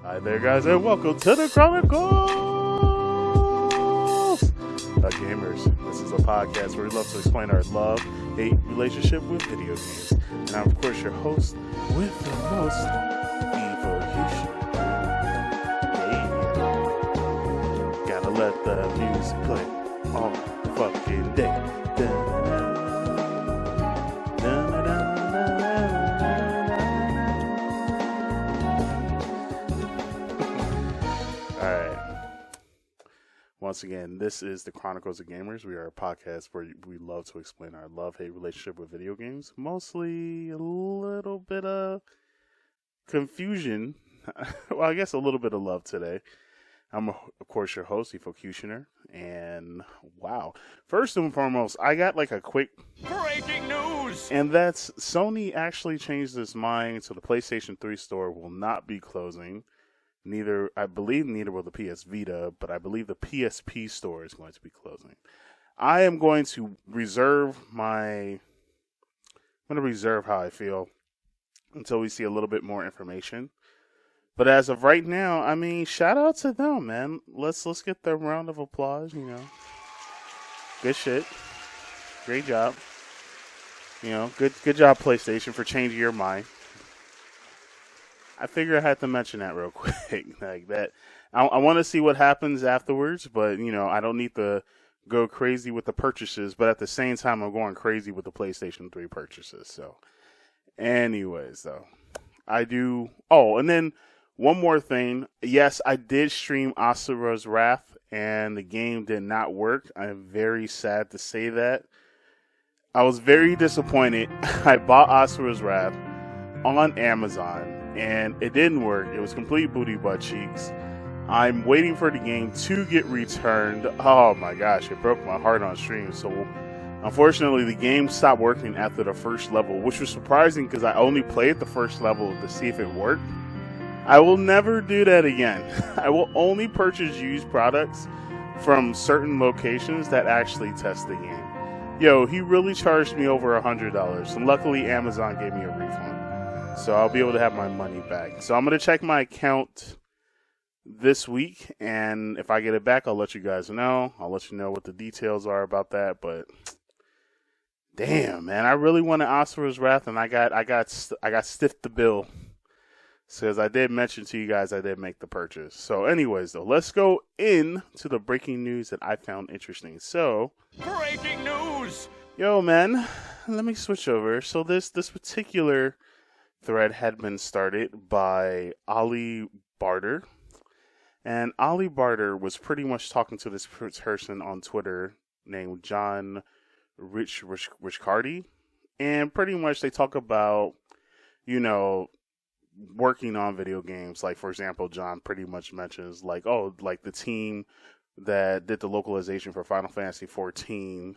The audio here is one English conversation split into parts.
Hi there, guys, and welcome to the Chronicles! Gamers, this is a podcast where we love to explain our love, hate, relationship with video games. And I'm, of course, your host with the most, Efocutioner. Yeah. Gotta let the music play all fucking day. Once again, this is the Chronicles of Gamers. We are a podcast where we love to explain our love-hate relationship with video games. Mostly a little bit of confusion. Well, I guess a little bit of love today. I'm, of course, your host, Efocutioner. And, wow. First and foremost, I got like a quick breaking news! And that's Sony actually changed its mind, so the PlayStation 3 store will not be closing. I believe neither will the PS Vita, but I believe the PSP store is going to be closing. I am going to reserve how I feel until we see a little bit more information. But as of right now, I mean, shout out to them, man. Let's get the round of applause, you know. Good shit. Great job. You know, good job, PlayStation, for changing your mind. I figure I had to mention that real quick. Like that, I want to see what happens afterwards, but you know, I don't need to go crazy with the purchases. But at the same time, I'm going crazy with the PlayStation 3 purchases. So, anyways, though, I do. Oh, and then one more thing. Yes, I did stream Asura's Wrath, and the game did not work. I'm very sad to say that. I was very disappointed. I bought Asura's Wrath on Amazon. And it didn't work. It was complete booty butt cheeks. I'm waiting for the game to get returned. Oh my gosh, it broke my heart on stream. So unfortunately, the game stopped working after the first level, which was surprising because I only played the first level to see if it worked. I will never do that again. I will only purchase used products from certain locations that actually test the game. Yo, he really charged me over $100, and luckily Amazon gave me a refund. So I'll be able to have my money back. So I'm going to check my account this week, and if I get it back, I'll let you guys know. I'll let you know what the details are about that, but damn, man, I really wanted Asura's Wrath, and I got stiffed the bill. So as I did mention to you guys, I did make the purchase. So anyways, though, let's go into the breaking news that I found interesting. So, breaking news! Yo, man, let me switch over. So this particular thread had been started by Ali Barter, and Ali Barter was pretty much talking to this person on Twitter named John Riccardi, and pretty much they talk about, you know, working on video games. Like, for example, John pretty much mentions like, oh, like the team that did the localization for Final Fantasy 14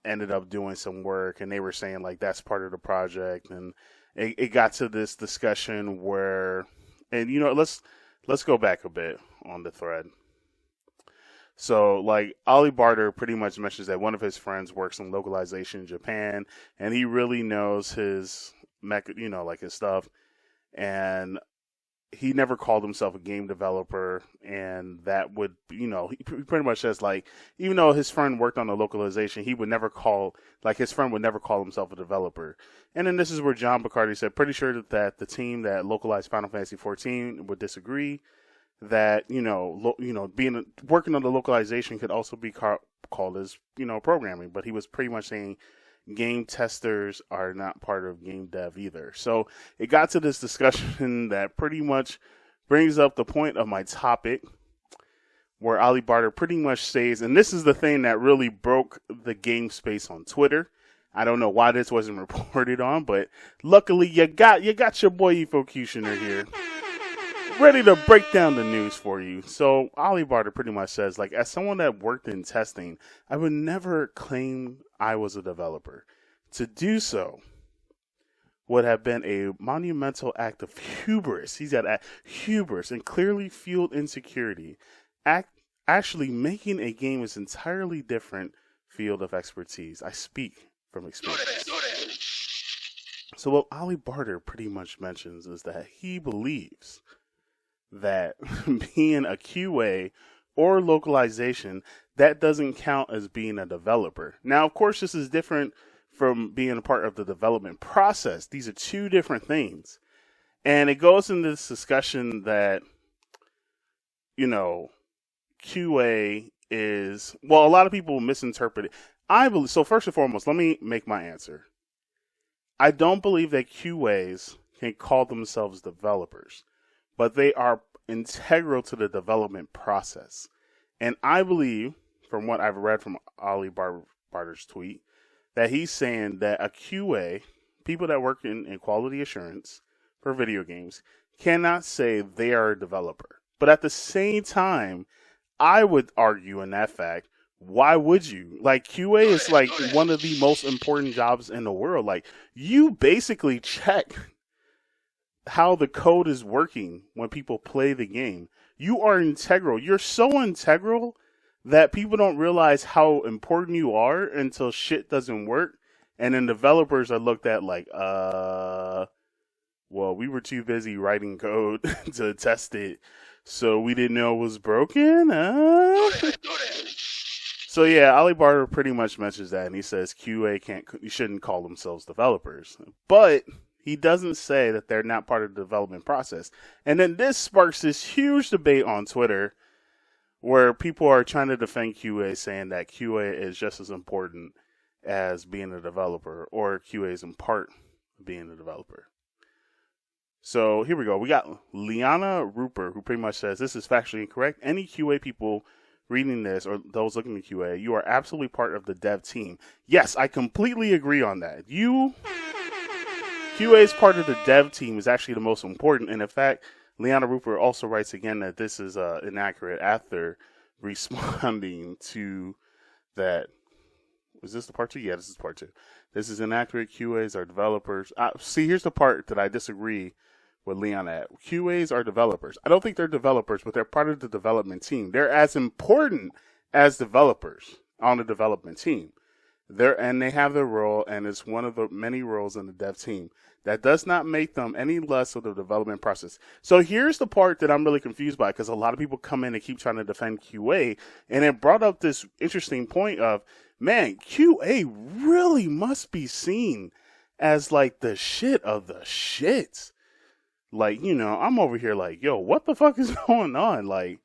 ended up doing some work, and they were saying like that's part of the project, and it got to this discussion where, and you know, let's go back a bit on the thread. So, like, Ali Barter pretty much mentions that one of his friends works in localization in Japan, and he really knows his like his stuff, and he never called himself a game developer, and that would, you know, he pretty much says, like, even though his friend worked on the localization, his friend would never call himself a developer. And then this is where John Bacardi said, pretty sure that the team that localized Final Fantasy 14 would disagree, that, working on the localization could also be called as, programming, but he was pretty much saying game testers are not part of game dev either. So it got to this discussion that pretty much brings up the point of my topic, where Ali Barter pretty much says, and this is the thing that really broke the game space on Twitter. I don't know why this wasn't reported on, but luckily you got your boy Efocutioner here, ready to break down the news for you. So Ali Barter pretty much says, like, as someone that worked in testing, I would never claim I was a developer. To do would have been a monumental act of hubris. He's got hubris and clearly fueled insecurity. Actually, making a game is entirely different field of expertise. I speak from experience. So what Ali Barter pretty much mentions is that he believes that being a QA or localization, that doesn't count as being a developer. Now, of course, this is different from being a part of the development process. These are two different things. And it goes into this discussion that, QA is, well, a lot of people misinterpret it. I believe, so first and foremost, let me make my answer. I don't believe that QAs can call themselves developers, but they are integral to the development process. And I believe, from what I've read from Ali Barter's tweet, that he's saying that a QA, people that work in quality assurance for video games, cannot say they are a developer. But at the same time, I would argue in that fact, why would you? Like, QA is like one of the most important jobs in the world. Like, you basically check how the code is working when people play the game. You are integral. You're so integral that people don't realize how important you are until shit doesn't work. And then developers are looked at like, well, we were too busy writing code to test it, so we didn't know it was broken. So yeah, Ali Barter pretty much mentions that, and he says QA you shouldn't call themselves developers, but he doesn't say that they're not part of the development process. And then this sparks this huge debate on Twitter, where people are trying to defend QA, saying that QA is just as important as being a developer, or QA is in part being a developer. So here we go. We got Liana Rupert, who pretty much says this is factually incorrect. Any QA people reading this, or those looking at QA, you are absolutely part of the dev team. Yes, I completely agree on that. QA is part of the dev team is actually the most important. And in fact, Liana Rupert also writes again that this is inaccurate after responding to that. Is this the part 2? Yeah, this is part 2. This is inaccurate. QAs are developers. See, here's the part that I disagree with Leon at. QAs are developers. I don't think they're developers, but they're part of the development team. They're as important as developers on the development team. They have their role, and it's one of the many roles in the dev team. That does not make them any less of the development process. So here's the part that I'm really confused by, because a lot of people come in and keep trying to defend QA, and it brought up this interesting point of, man, QA really must be seen as like the shit of the shit. Like, I'm over here like, yo, what the fuck is going on? Like,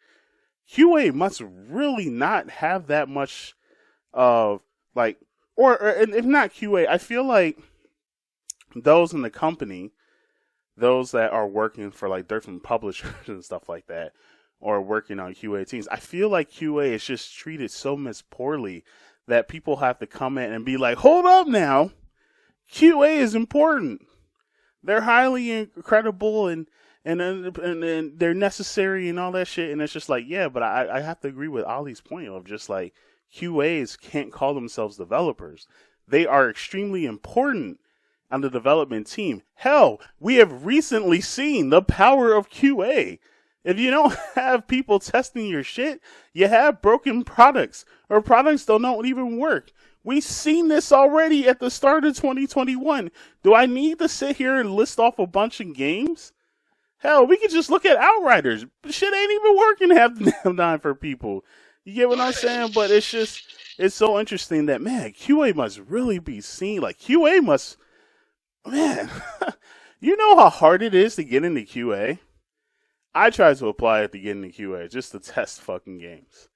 QA must really not have that much of, like, or if not QA, I feel like those in the company, those that are working for like different publishers and stuff like that, or working on QA teams, I feel like QA is just treated so poorly that people have to come in and be like, hold up now, QA is important. They're highly credible and they're necessary and all that shit. And it's just like, yeah, but I have to agree with Ali's point of just like, QAs can't call themselves developers. They are extremely important on the development team. Hell, we have recently seen the power of QA. If you don't have people testing your shit, you have broken products, or products that don't even work. We've seen this already at the start of 2021. Do I need to sit here and list off a bunch of games? Hell, we could just look at Outriders. Shit ain't even working half the damn time for people. You get what I'm saying? But it's so interesting that, man, QA must really be seen. Like, QA must, man, you know how hard it is to get into QA? I tried to apply it to get into QA just to test fucking games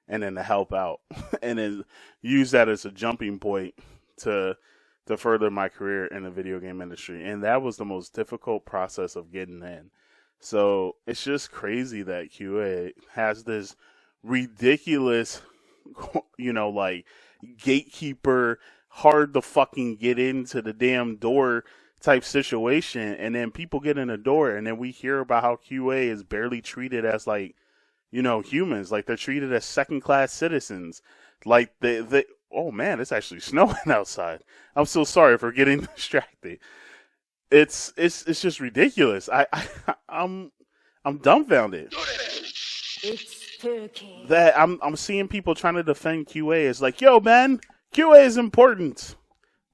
and then to help out and then use that as a jumping point to further my career in the video game industry. And that was the most difficult process of getting in. So it's just crazy that QA has this ridiculous, like gatekeeper, hard to fucking get into the damn door type situation, and then people get in the door, and then we hear about how QA is barely treated as like, humans, like they're treated as second class citizens. Like oh man, it's actually snowing outside. I'm so sorry for getting distracted. It's just ridiculous. I'm dumbfounded. It's spooky. That I'm seeing people trying to defend QA as like, yo man, QA is important.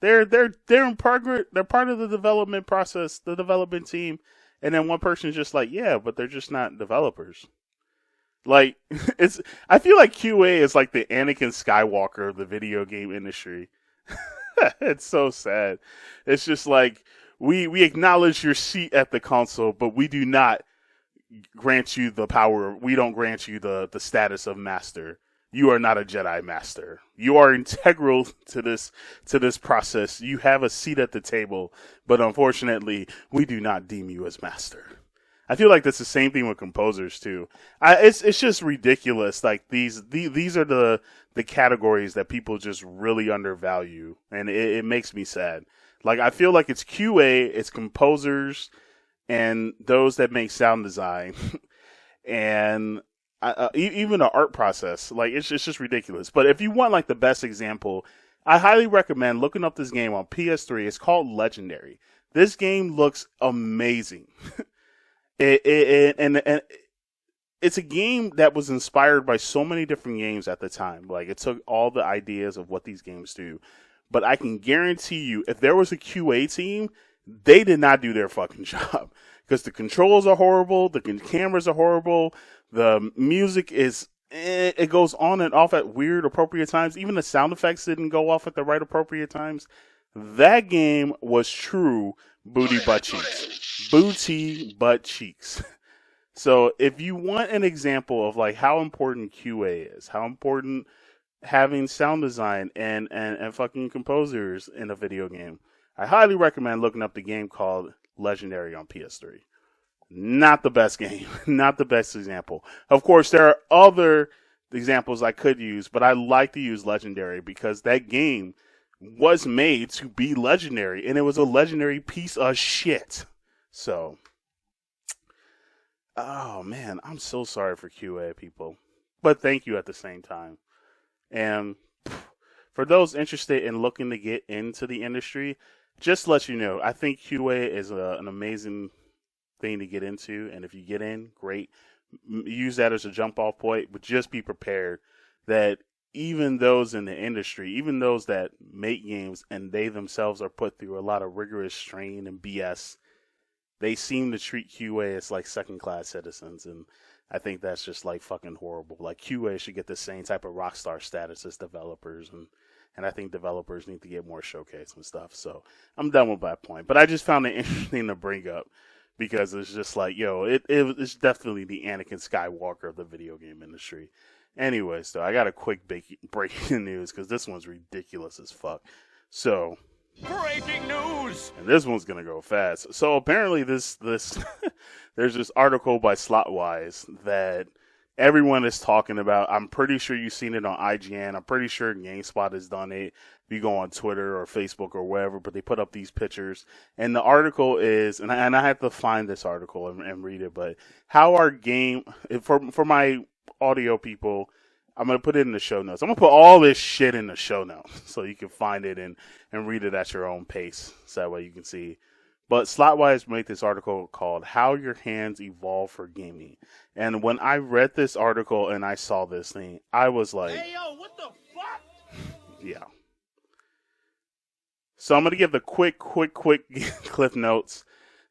They're in progress. They're part of the development process, the development team, And then one person's just like, yeah, but they're just not developers. Like, I feel like QA is like the Anakin Skywalker of the video game industry. It's so sad. It's just like, we acknowledge your seat at the console, but we do not grant you the power. We don't grant you the status of master. You are not a Jedi master. You are integral to this process. You have a seat at the table, but unfortunately, we do not deem you as master. I feel like that's the same thing with composers too. It's just ridiculous. Like these are the categories that people just really undervalue, and it makes me sad. Like I feel like it's QA, it's composers, and those that make sound design, and even the art process. Like it's just ridiculous. But if you want like the best example, I highly recommend looking up this game on PS3. It's called Legendary. This game looks amazing. And it's a game that was inspired by so many different games at the time. Like it took all the ideas of what these games do. But I can guarantee you, if there was a QA team, they did not do their fucking job. Because the controls are horrible, the cameras are horrible, the music is, it goes on and off at weird, appropriate times. Even the sound effects didn't go off at the right appropriate times. That game was true booty butt cheeks. Booty butt cheeks. So if you want an example of like how important QA is, how important having sound design and fucking composers in a video game, I highly recommend looking up the game called Legendary on PS3. Not the best game. Not the best example. Of course, there are other examples I could use, but I like to use Legendary because that game was made to be legendary, and it was a legendary piece of shit. So, oh man, I'm so sorry for QA people, but thank you at the same time. And for those interested in looking to get into the industry, just to let you know, I think QA is an amazing thing to get into, and if you get in, great. Use that as a jump off point, but just be prepared that even those in the industry, even those that make games and they themselves are put through a lot of rigorous strain and BS, they seem to treat QA as like second class citizens, and I think that's just like fucking horrible. Like QA should get the same type of rock star status as developers, and I think developers need to get more showcase and stuff. So I'm done with that point, but I just found it interesting to bring up because it's just like, yo, it's definitely the Anakin Skywalker of the video game industry. Anyways, though, I got a quick breaking news because this one's ridiculous as fuck. So, breaking news, and this one's gonna go fast. So apparently, this there's this article by Slotwise that everyone is talking about. I'm pretty sure you've seen it on IGN. I'm pretty sure GameSpot has done it. If you go on Twitter or Facebook or wherever, but they put up these pictures, and the article is, and I have to find this article and read it. But how our game for my audio people, I'm going to put it in the show notes. I'm going to put all this shit in the show notes so you can find it and read it at your own pace. So that way you can see. But Slotwise made this article called How Your Hands Evolve for Gaming. And when I read this article and I saw this thing, I was like, hey yo, what the fuck? Yeah. So I'm going to give the quick cliff notes.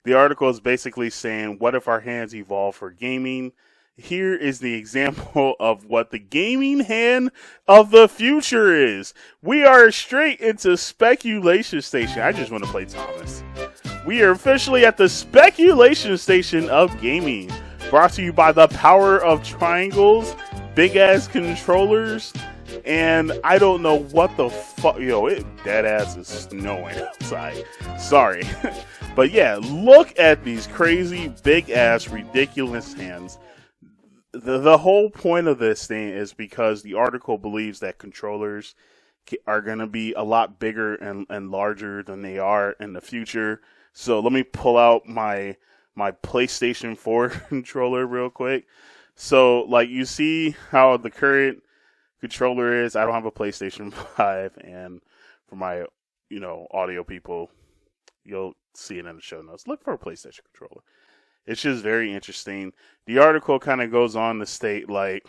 The article is basically saying, what if our hands evolve for gaming? Here is the example of what the gaming hand of the future is. We are straight into speculation station. I just want to play Thomas. We are officially at the speculation station of gaming. Brought to you by the power of triangles, big ass controllers, and I don't know what the fuck. Yo, dead ass is snowing outside. Sorry. But yeah, look at these crazy, big ass, ridiculous hands. The whole point of this thing is because the article believes that controllers are going to be a lot bigger and larger than they are in the future. So let me pull out my PlayStation 4 controller real quick. So like you see how the current controller is. I don't have a PlayStation 5, and for my audio people, you'll see it in the show notes. Look for a PlayStation controller. It's just very interesting. The article kind of goes on to state, like,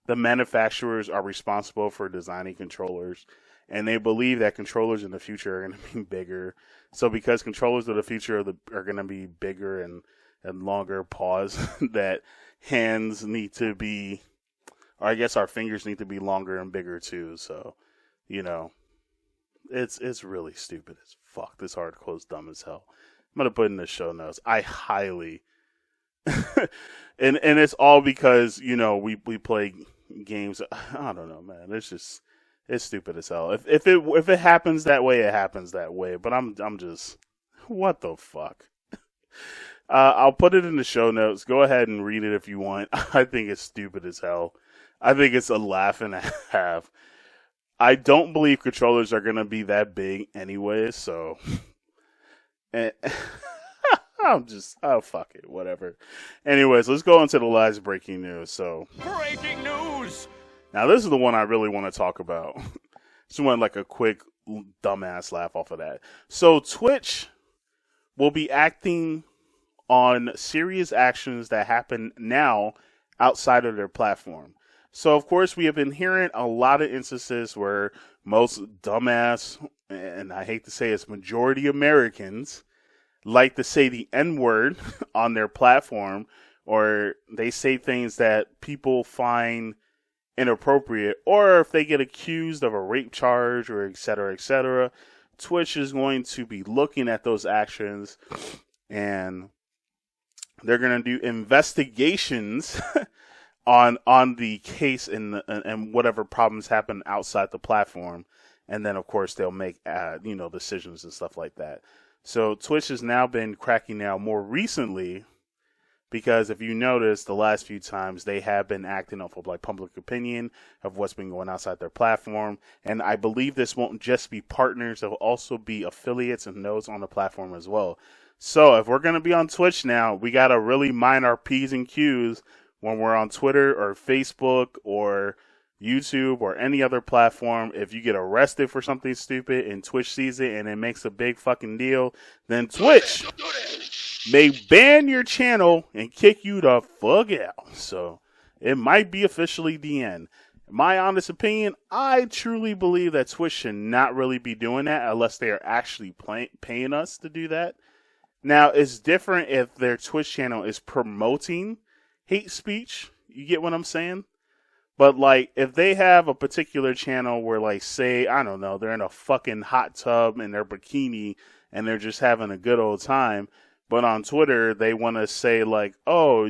the manufacturers are responsible for designing controllers, and they believe that controllers in the future are going to be bigger. So because controllers of the future are going to be bigger and longer, pause, that hands need to be, or I guess our fingers need to be longer and bigger too. So, it's really stupid as fuck. This article is dumb as hell. I'm going to put in the show notes. I highly, and it's all because, we play games. I don't know, man. It's stupid as hell. If it happens that way, it happens that way. But I'm just, what the fuck? I'll put it in the show notes. Go ahead and read it if you want. I think it's stupid as hell. I think it's a laugh and a half. I don't believe controllers are gonna be that big anyway. So, I'm just, fuck it, whatever. Anyways, let's go into the last breaking news. So, Breaking news! now this is the one I really want to talk about. Just want like a quick dumbass laugh off of that. So Twitch will be acting on serious actions that happen now outside of their platform. So of course we have been hearing a lot of instances where most dumbass, and I hate to say it's majority Americans, like to say the N-word on their platform, or they say things that people find inappropriate, or if they get accused of a rape charge, or etc., etc. Twitch is going to be looking at those actions, and they're going to do investigations on the case and whatever problems happen outside the platform, and then of course they'll make decisions and stuff like that. So Twitch has now been cracking down more recently, because if you notice, the last few times they have been acting off of like public opinion of what's been going outside their platform. And I believe this won't just be partners, it'll also be affiliates and those on the platform as well. So if we're going to be on Twitch now, we got to really mind our P's and Q's when we're on Twitter or Facebook or YouTube or any other platform. If you get arrested for something stupid and Twitch sees it and it makes a big fucking deal, then Twitch may ban your channel and kick you the fuck out. So it might be officially the end. In my honest opinion, I truly believe that Twitch should not really be doing that unless they are actually paying us to do that. Now, it's different if their Twitch channel is promoting hate speech. You get what I'm saying? But like, if they have a particular channel where, like, say, I don't know, they're in a fucking hot tub in their bikini and they're just having a good old time, but on Twitter, they want to say like, oh,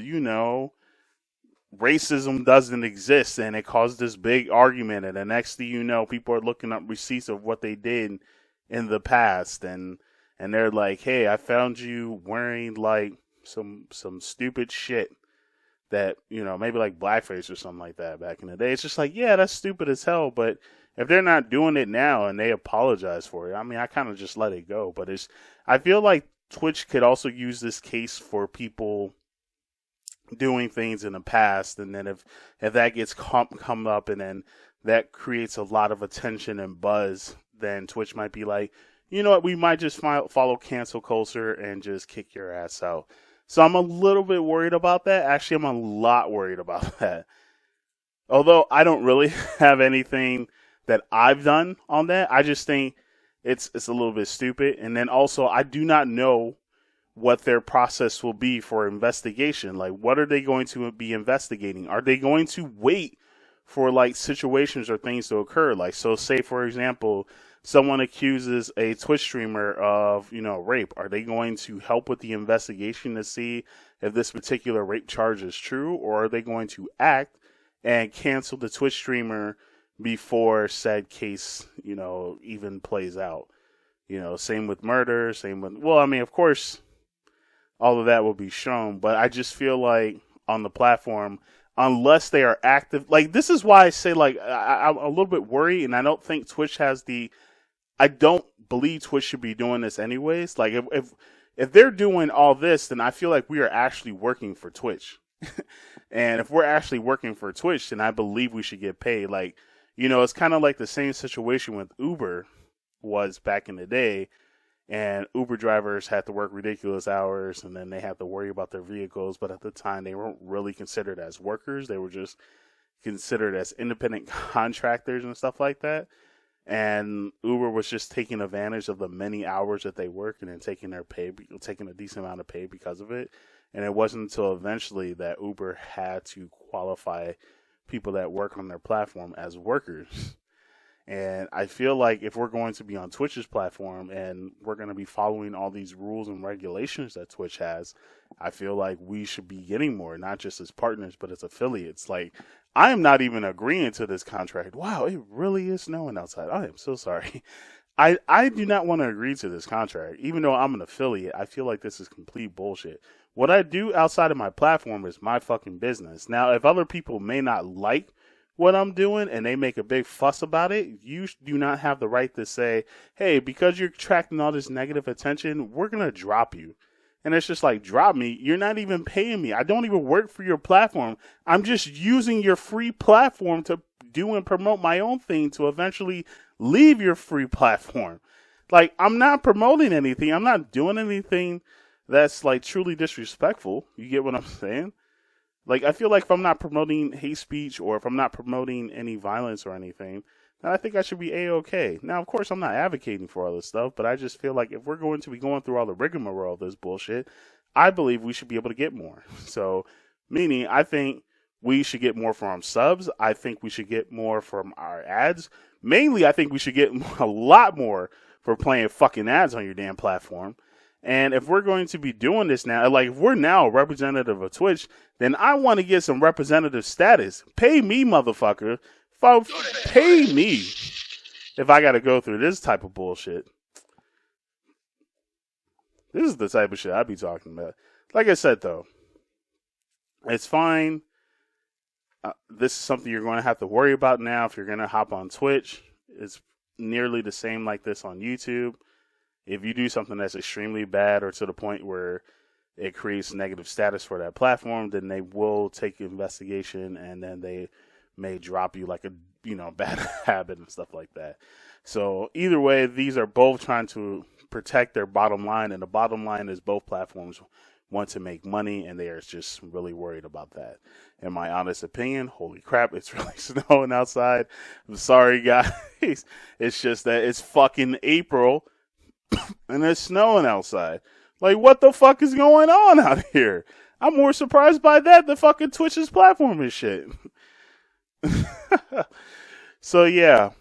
racism doesn't exist, and it caused this big argument, and the next thing you know, people are looking up receipts of what they did in the past, and they're like, hey, I found you wearing like some stupid shit that, maybe like blackface or something like that back in the day. It's just like, yeah, that's stupid as hell, but if they're not doing it now and they apologize for it, I mean, I kind of just let it go. But I feel like Twitch could also use this case for people doing things in the past, and then if that gets come up and then that creates a lot of attention and buzz, then Twitch might be like, you know what, we might just follow cancel culture and just kick your ass out. So I'm a little bit worried about that. Actually, I'm a lot worried about that. Although I don't really have anything that I've done on that. I just think it's a little bit stupid. And then also, I do not know what their process will be for investigation. Like, what are they going to be investigating? Are they going to wait for like situations or things to occur? Like, so say, for example, someone accuses a Twitch streamer of, rape. Are they going to help with the investigation to see if this particular rape charge is true? Or are they going to act and cancel the Twitch streamer before said case, even plays out? Same with murder, of course, all of that will be shown, but I just feel like on the platform, unless they are active, like, this is why I say, like, I'm a little bit worried, and I don't think Twitch I don't believe Twitch should be doing this anyways. Like, if they're doing all this, then I feel like we are actually working for Twitch. And if we're actually working for Twitch, then I believe we should get paid. Like, it's kind of like the same situation with Uber was back in the day, and Uber drivers had to work ridiculous hours, and then they had to worry about their vehicles, but at the time they weren't really considered as workers. They were just considered as independent contractors and stuff like that. and Uber was just taking advantage of the many hours that they work and then taking a decent amount of pay because of it. And it wasn't until eventually that Uber had to qualify people that work on their platform as workers. And I feel like if we're going to be on Twitch's platform and we're going to be following all these rules and regulations that Twitch has, I feel like we should be getting more, not just as partners, but as affiliates. Like, I am not even agreeing to this contract. Wow, it really is snowing outside. I am so sorry. I do not want to agree to this contract. Even though I'm an affiliate, I feel like this is complete bullshit. What I do outside of my platform is my fucking business. Now, if other people may not like what I'm doing and they make a big fuss about it, you do not have the right to say, hey, because you're attracting all this negative attention, we're going to drop you. And it's just like, drop me? You're not even paying me. I don't even work for your platform. I'm just using your free platform to do and promote my own thing to eventually leave your free platform. Like, I'm not promoting anything. I'm not doing anything that's like truly disrespectful. You get what I'm saying? Like, I feel like if I'm not promoting hate speech or if I'm not promoting any violence or anything, then I think I should be A-okay. Now, of course, I'm not advocating for all this stuff, but I just feel like if we're going to be going through all the rigmarole of this bullshit, I believe we should be able to get more. So, meaning, I think we should get more from subs. I think we should get more from our ads. Mainly, I think we should get a lot more for playing fucking ads on your damn platform. And if we're going to be doing this now, like if we're now a representative of Twitch, then I want to get some representative status. Pay me, motherfucker. Pay me if I got to go through this type of bullshit. This is the type of shit I be talking about. Like I said, though, it's fine. This is something you're going to have to worry about now if you're going to hop on Twitch. It's nearly the same like this on YouTube. If you do something that's extremely bad or to the point where it creates negative status for that platform, then they will take investigation and then they may drop you like a, bad habit and stuff like that. So either way, these are both trying to protect their bottom line, and the bottom line is both platforms want to make money, and they are just really worried about that. In my honest opinion, holy crap, it's really snowing outside. I'm sorry, guys. It's just that it's fucking April. And it's snowing outside. Like, what the fuck is going on out here? I'm more surprised by that than fucking Twitch's platform and shit. So, yeah.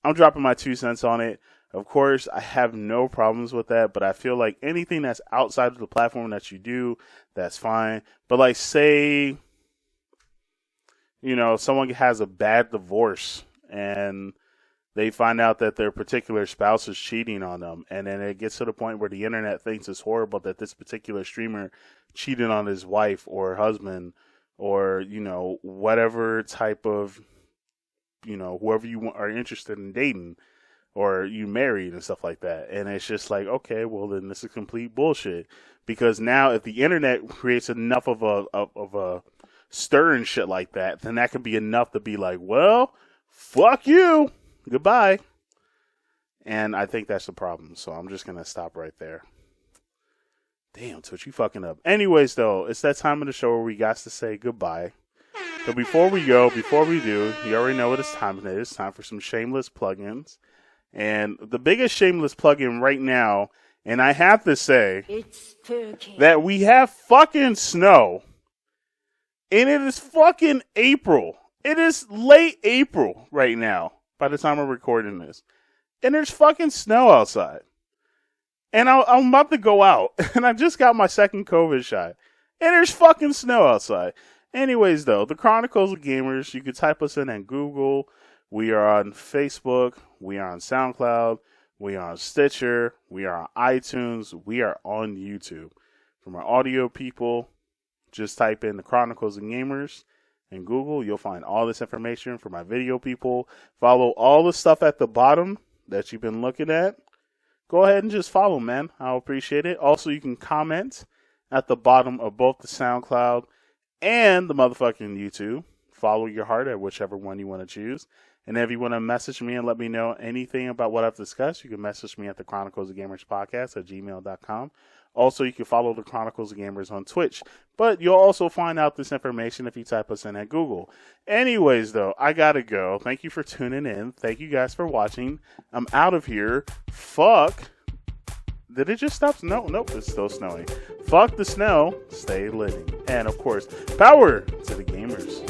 I'm dropping my 2 cents on it. Of course, I have no problems with that, but I feel like anything that's outside of the platform that you do, that's fine. But, like, say, someone has a bad divorce and they find out that their particular spouse is cheating on them, and then it gets to the point where the internet thinks it's horrible that this particular streamer cheated on his wife or husband or, whatever type of, whoever you are interested in dating or you married and stuff like that. And it's just like, okay, well, then this is complete bullshit. Because now if the internet creates enough of a stir and shit like that, then that could be enough to be like, well, fuck you. Goodbye. And I think that's the problem. So I'm just going to stop right there. Damn, Twitch, you fucking up. Anyways, though, it's that time of the show where we got to say goodbye. So before we do, you already know what it's time it is. It's time for some shameless plugins. And the biggest shameless plugin right now, and I have to say that we have fucking snow. And it is fucking April. It is late April right now. By the time I'm recording this. And there's fucking snow outside. And I'm about to go out. And I just got my second COVID shot. And there's fucking snow outside. Anyways, though, the Chronicles of Gamers, you can type us in Google. We are on Facebook. We are on SoundCloud. We are on Stitcher. We are on iTunes. We are on YouTube. For my audio people, just type in the Chronicles of Gamers. In Google, you'll find all this information. For my video people, follow all the stuff at the bottom that you've been looking at. Go ahead and just follow, man. I'll appreciate it. Also, you can comment at the bottom of both the SoundCloud and the motherfucking YouTube. Follow your heart at whichever one you want to choose. And if you want to message me and let me know anything about what I've discussed, you can message me at the Chronicles of Gamers Podcast at gmail.com. Also, you can follow the Chronicles of Gamers on Twitch, but you'll also find out this information if you type us in at Google. Anyways, though, I gotta go. Thank you for tuning in. Thank you guys for watching. I'm out of here. Fuck. Did it just stop? Nope, it's still snowing. Fuck the snow. Stay living. And, of course, power to the gamers.